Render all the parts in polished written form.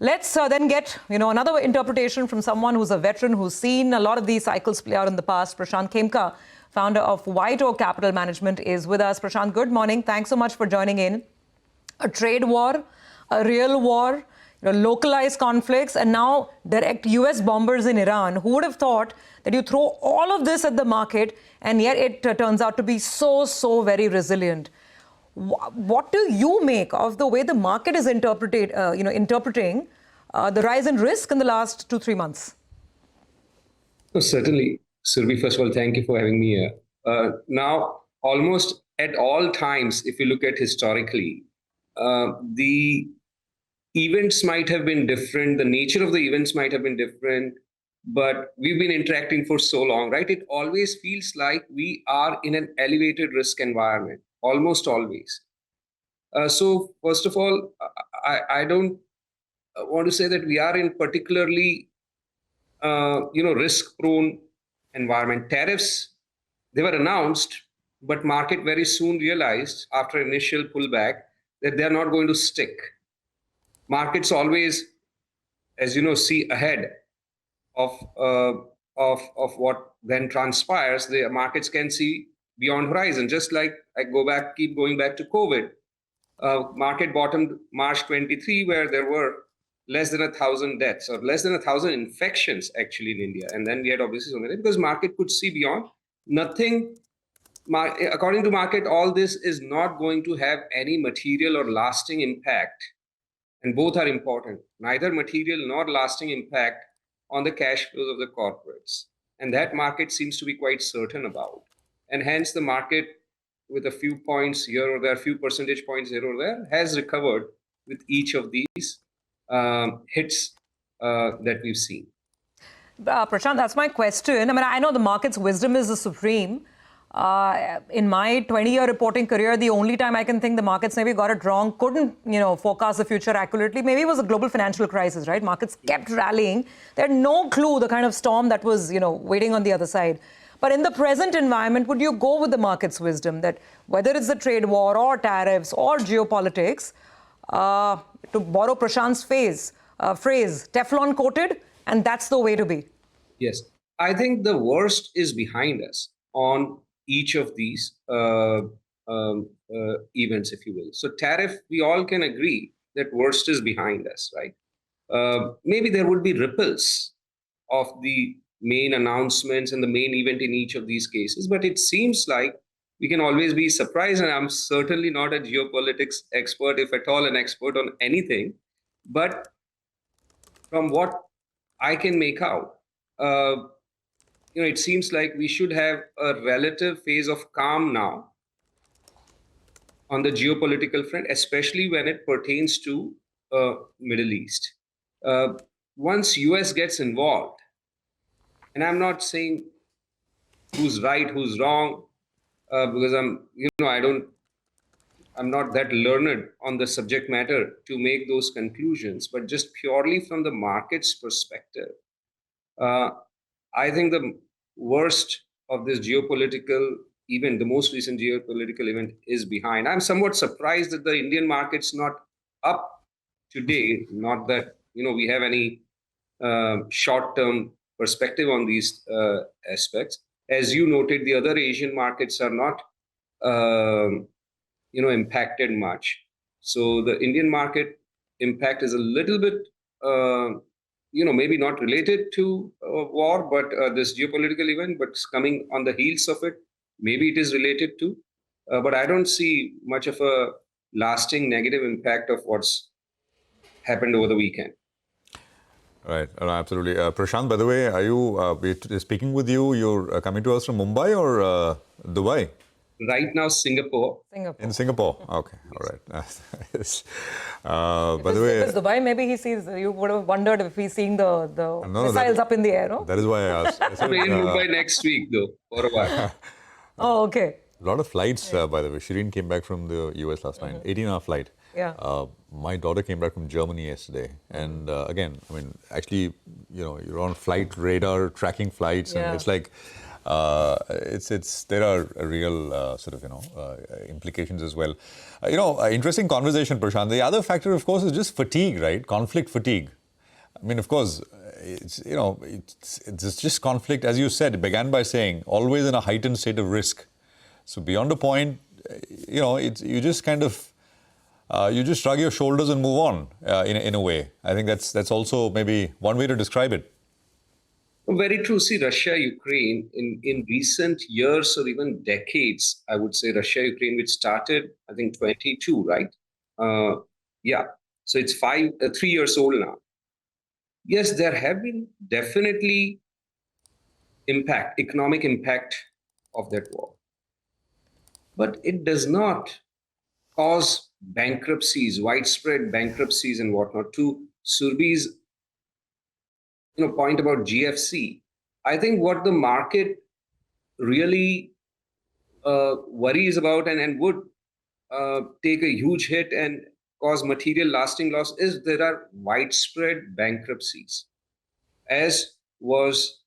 Let's then get, another interpretation from someone who's a veteran, who's seen a lot of these cycles play out in the past. Prashant Khemka, founder of WhiteOak Capital Management, is with us. Prashant, good morning. Thanks so much for joining in. A trade war, a real war, localized conflicts, and now direct US bombers in Iran. Who would have thought that you throw all of this at the market and yet it turns out to be so very resilient? What do you make of the way the market is interpreting the rise in risk in the last 2-3 months? Oh, certainly. Surabhi, first of all, thank you for having me here. Now, almost at all times, if you look at historically, the events might have been different, the nature of the events might have been different, but we've been interacting for so long, right? It always feels like we are in an elevated risk environment, almost always. So first of all, I don't want to say that we are in particularly, risk-prone environment. Tariffs, they were announced, but market very soon realized after initial pullback that they're not going to stick. Markets always, as you know, see ahead of what then transpires. The markets can see beyond horizon. Just like keep going back to COVID. Market bottomed March 23, where there were less than 1,000 deaths or less than 1,000 infections actually in India. And then we had obviously so many, because market could see beyond. Nothing, according to market, all this is not going to have any material or lasting impact. And both are important, neither material nor lasting impact on the cash flows of the corporates. And that market seems to be quite certain about. And hence the market, with a few points here or there, a few percentage points here or there, has recovered with each of these hits that we've seen. Prashant, that's my question. I mean, I know the market's wisdom is the supreme. In my 20-year reporting career, the only time I can think the markets maybe got it wrong, couldn't, forecast the future accurately, maybe it was a global financial crisis, right? Markets kept rallying. They had no clue the kind of storm that was, waiting on the other side. But in the present environment, would you go with the market's wisdom that whether it's the trade war or tariffs or geopolitics, to borrow Prashant's phrase, Teflon coated, and that's the way to be? Yes, I think the worst is behind us on each of these events, if you will. So tariff, we all can agree that worst is behind us, right? Maybe there would be ripples of the main announcements and the main event in each of these cases, but it seems like we can always be surprised, and I'm certainly not a geopolitics expert, if at all an expert on anything, but from what I can make out, it seems like we should have a relative phase of calm now on the geopolitical front, especially when it pertains to Middle East. Once US gets involved, and I'm not saying who's right, who's wrong, because I'm not that learned on the subject matter to make those conclusions, but just purely from the market's perspective, I think the worst of this geopolitical event, the most recent geopolitical event, is behind. I'm somewhat surprised that the Indian market's not up today. Not that we have any short-term perspective on these aspects. As you noted, the other Asian markets are not impacted much. So the Indian market impact is a little bit maybe not related to war, but this geopolitical event, but coming on the heels of it, maybe it is related to. But I don't see much of a lasting negative impact of what's happened over the weekend. Right, absolutely. Prashant, by the way, are you speaking with you? You're coming to us from Mumbai or Dubai? Right now, Singapore. In Singapore, okay, all right. By the way, if it's Dubai, maybe he sees. You would have wondered if he's seeing the missiles up in the air, no? That is why I asked. I'll be in Mumbai next week, though, for a while. Oh, okay. A lot of flights, by the way. Shireen came back from the US last night, 18-hour flight. Yeah. My daughter came back from Germany yesterday. And again, I mean, actually, you're on flight radar, tracking flights. And it's like, there are real implications as well. Interesting conversation, Prashant. The other factor, of course, is just fatigue, right? Conflict fatigue. I mean, of course, it's just conflict, as you said. It began by saying always in a heightened state of risk. So beyond a point, you just kind of you just shrug your shoulders and move on in a way. I think that's also maybe one way to describe it. Very true. See, Russia, Ukraine, in recent years or even decades, I would say Russia, Ukraine, which started, I think, 22, right? Yeah. So it's 3 years old now. Yes, there have been definitely economic impact of that war. But it does not cause bankruptcies, widespread bankruptcies and whatnot. To Surabhi's point about GFC, I think what the market really worries about and would take a huge hit and cause material lasting loss is there are widespread bankruptcies, as was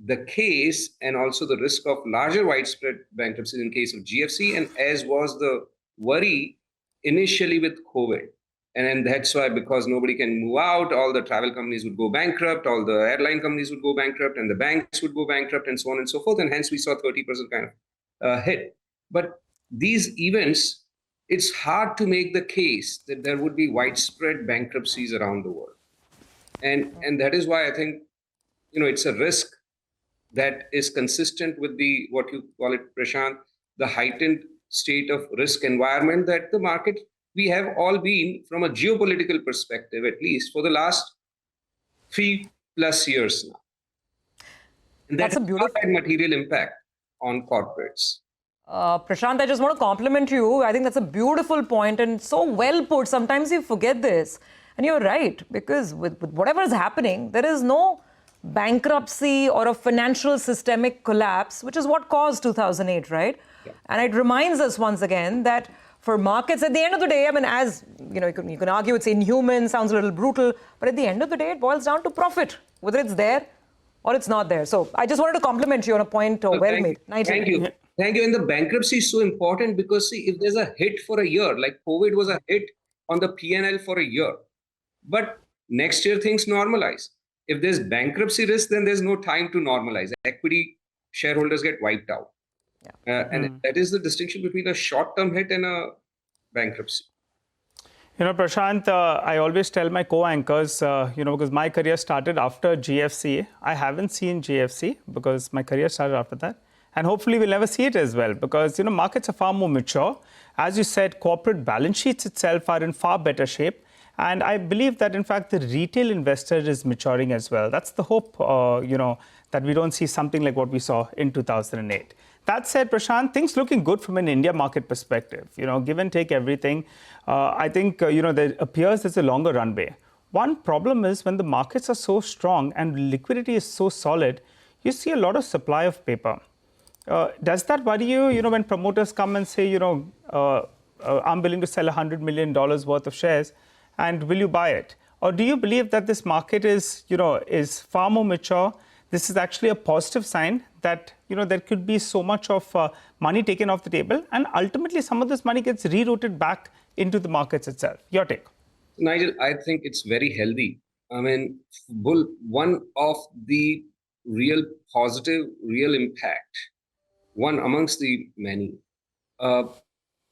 the case, and also the risk of larger widespread bankruptcies in case of GFC, and as was the worry initially with COVID. And that's why, because nobody can move out, all the travel companies would go bankrupt, all the airline companies would go bankrupt, and the banks would go bankrupt, and so on and so forth. And hence we saw 30% kind of hit. But these events, it's hard to make the case that there would be widespread bankruptcies around the world. And that is why I think, it's a risk that is consistent with what you call it, Prashant, the heightened state of risk environment that the market, we have all been, from a geopolitical perspective, at least for the last 3+ years now. And that's a beautiful material impact on corporates. Prashant, I just want to compliment you. I think that's a beautiful point and so well put. Sometimes you forget this. And you're right, because with whatever is happening, there is no bankruptcy or a financial systemic collapse, which is what caused 2008, right? Yeah. And it reminds us once again that for markets, at the end of the day, I mean, as you can argue it's inhuman, sounds a little brutal, but at the end of the day, it boils down to profit, whether it's there or it's not there. So I just wanted to compliment you on a point well made. Nigel. Thank you. Thank you. And the bankruptcy is so important because, see, if there's a hit for a year, like COVID was a hit on the P&L for a year, but next year things normalize. If there's bankruptcy risk, then there's no time to normalize. Equity shareholders get wiped out. Yeah. And that is the distinction between a short-term hit and a bankruptcy. Prashant, I always tell my co-anchors, because my career started after GFC. I haven't seen GFC because my career started after that. And hopefully we'll never see it as well because, markets are far more mature. As you said, corporate balance sheets itself are in far better shape. And I believe that, in fact, the retail investor is maturing as well. That's the hope, that we don't see something like what we saw in 2008. That said, Prashant, things looking good from an India market perspective. Give and take everything. I think, there appears there's a longer runway. One problem is when the markets are so strong and liquidity is so solid, you see a lot of supply of paper. Does that worry you, when promoters come and say, I'm willing to sell $100 million worth of shares, and will you buy it? Or do you believe that this market is far more mature? This is actually a positive sign that, there could be so much of money taken off the table, and ultimately some of this money gets rerouted back into the markets itself. Your take? Nigel, I think it's very healthy. I mean, one of the real positive, real impact, one amongst the many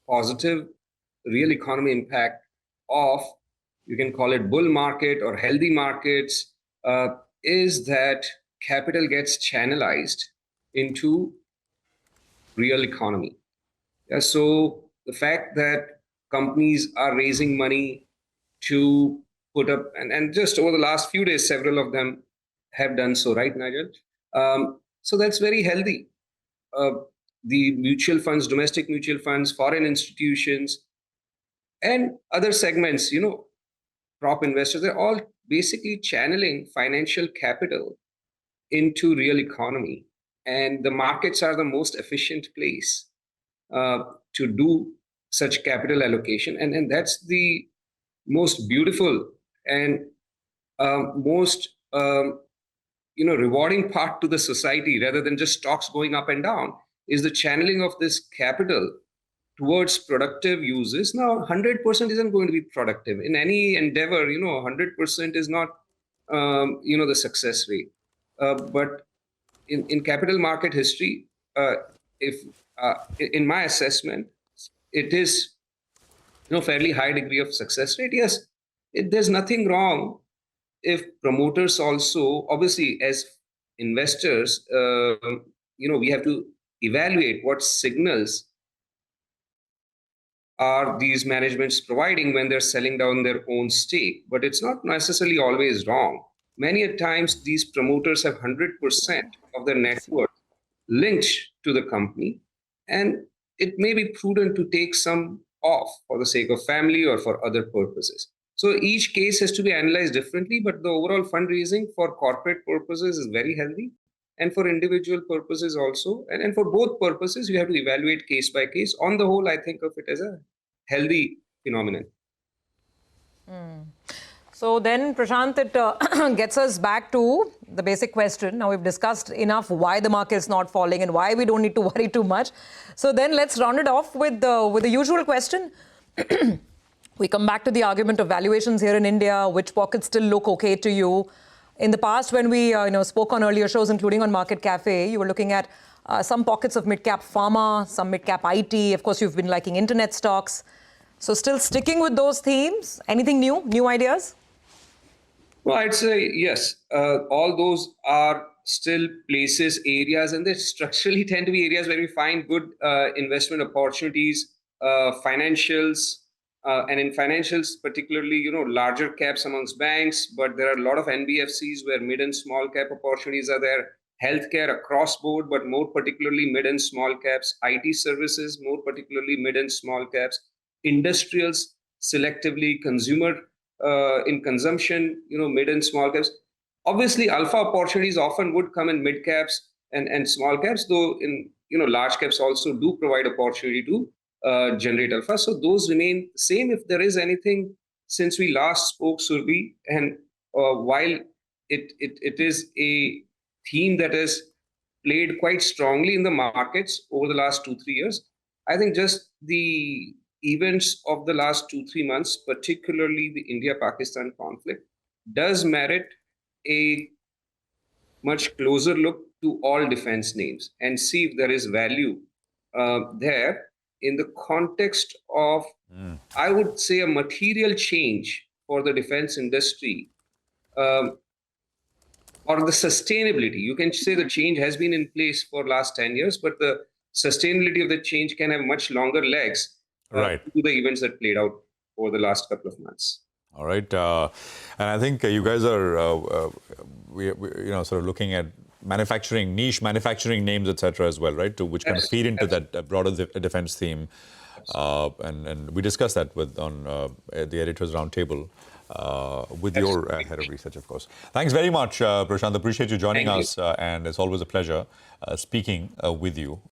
positive real economy impact of, you can call it bull market or healthy markets, is that capital gets channelized into real economy. Yeah, so the fact that companies are raising money to put up, and just over the last few days, several of them have done so, right, Nigel? So that's very healthy. The mutual funds, domestic mutual funds, foreign institutions, and other segments, prop investors, they're all basically channeling financial capital into real economy. And the markets are the most efficient place to do such capital allocation. And that's the most beautiful and most rewarding part to the society rather than just stocks going up and down is the channeling of this capital towards productive uses. Now, 100% isn't going to be productive. In any endeavor, 100% is not, the success rate. But in capital market history, if in my assessment, it is, fairly high degree of success rate. Yes, there's nothing wrong if promoters also, obviously, as investors, we have to evaluate what signals are these managements providing when they're selling down their own stake. But it's not necessarily always wrong. Many a times, these promoters have 100% of their net worth linked to the company, and it may be prudent to take some off for the sake of family or for other purposes. So each case has to be analyzed differently, but the overall fundraising for corporate purposes is very healthy, and for individual purposes also. And for both purposes, you have to evaluate case by case. On the whole, I think of it as a healthy phenomenon. So then, Prashant, it gets us back to the basic question. Now, we've discussed enough why the market is not falling and why we don't need to worry too much. So then let's round it off with the usual question. We come back to the argument of valuations here in India. Which pockets still look okay to you? In the past, when we spoke on earlier shows, including on Market Cafe, you were looking at some pockets of mid-cap pharma, some mid-cap IT. Of course, you've been liking internet stocks. So still sticking with those themes. Anything new? New ideas? Well, I'd say yes. All those are still places, areas, and they structurally tend to be areas where we find good investment opportunities, financials, and in financials, particularly, larger caps amongst banks, but there are a lot of NBFCs where mid and small cap opportunities are there. Healthcare across board, but more particularly mid and small caps. IT services, more particularly mid and small caps. Industrials, selectively. Consumer in consumption, mid and small caps. Obviously, alpha opportunities often would come in mid caps and small caps, though in large caps also do provide opportunity to generate alpha. So those remain the same. If there is anything since we last spoke, Surabhi, and while it is a theme that has played quite strongly in the markets over the last 2-3 years, I think just the events of the last 2-3 months, particularly the India-Pakistan conflict, does merit a much closer look to all defense names and see if there is value there in the context of, I would say, a material change for the defense industry or the sustainability. You can say the change has been in place for last 10 years, but the sustainability of the change can have much longer legs to the events that played out over the last couple of months. All right. And I think you guys are, sort of looking at niche manufacturing names, etc. as well, right? Which kind of feed into that broader defense theme. And we discussed that on the Editors Roundtable with your head of research, of course. Thanks very much, Prashant. Appreciate you joining us. And it's always a pleasure speaking with you.